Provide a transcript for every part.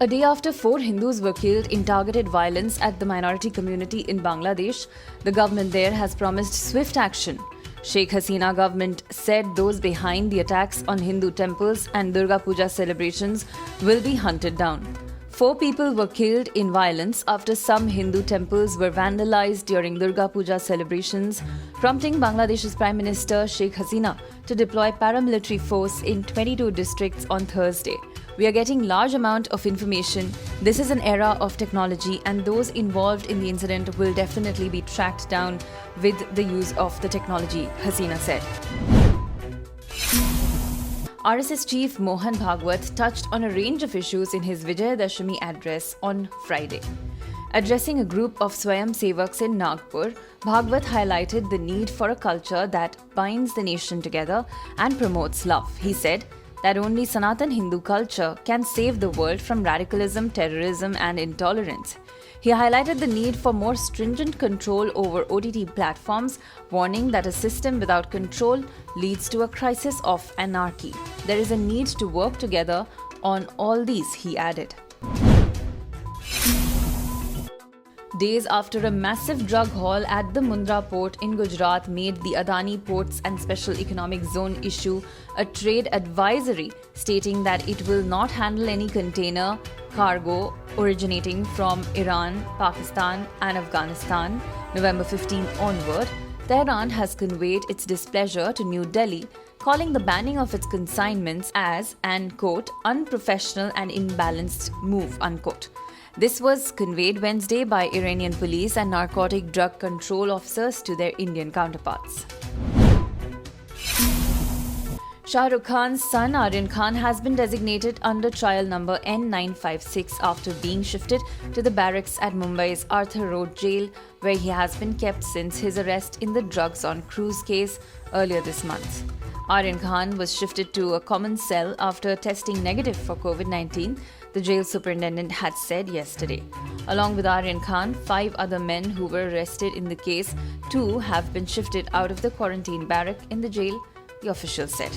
A day after 4 Hindus were killed in targeted violence at the minority community in Bangladesh, the government there has promised swift action. Sheikh Hasina government said those behind the attacks on Hindu temples and Durga Puja celebrations will be hunted down. 4 people were killed in violence after some Hindu temples were vandalized during Durga Puja celebrations, prompting Bangladesh's Prime Minister Sheikh Hasina to deploy paramilitary force in 22 districts on Thursday. We are getting large amount of information. This is an era of technology and those involved in the incident will definitely be tracked down with the use of the technology, Hasina said. RSS chief Mohan Bhagwat touched on a range of issues in his Vijayadashami address on Friday. Addressing a group of Swayam Sevaks in Nagpur, Bhagwat highlighted the need for a culture that binds the nation together and promotes love. He said that only Sanatan Hindu culture can save the world from radicalism, terrorism, and intolerance. He highlighted the need for more stringent control over OTT platforms, warning that a system without control leads to a crisis of anarchy. There is a need to work together on all these, he added. Days after a massive drug haul at the Mundra port in Gujarat made the Adani Ports and Special Economic Zone issue a trade advisory stating that it will not handle any container cargo originating from Iran, Pakistan and Afghanistan, November 15 onward. Tehran has conveyed its displeasure to New Delhi, calling the banning of its consignments as an, quote, unprofessional and imbalanced move, unquote. This was conveyed Wednesday by Iranian police and narcotic drug control officers to their Indian counterparts. Shah Rukh Khan's son Aryan Khan has been designated under trial number N956 after being shifted to the barracks at Mumbai's Arthur Road jail, where he has been kept since his arrest in the drugs on cruise case earlier this month. Aryan Khan was shifted to a common cell after testing negative for COVID-19, the jail superintendent had said yesterday. Along with Aryan Khan, 5 other men who were arrested in the case too have been shifted out of the quarantine barrack in the jail, the official said.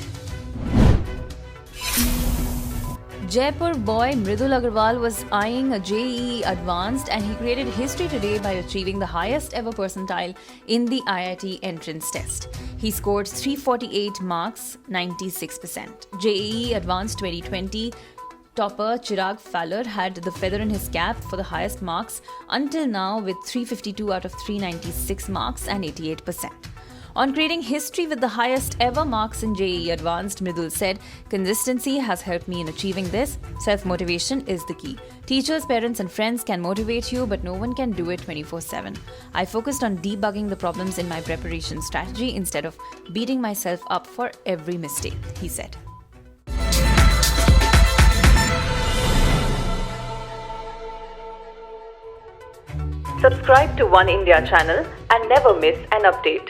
Jaipur boy Mridul Agarwal was eyeing a JEE Advanced and he created history today by achieving the highest ever percentile in the IIT entrance test. He scored 348 marks, 96%. JEE Advanced 2020 topper Chirag Fowler had the feather in his cap for the highest marks until now with 352 out of 396 marks and 88%. On creating history with the highest ever marks in JEE Advanced, Mridul said, consistency has helped me in achieving this. Self-motivation is the key. Teachers, parents and friends can motivate you, but no one can do it 24/7. I focused on debugging the problems in my preparation strategy instead of beating myself up for every mistake, he said. Subscribe to One India channel and never miss an update.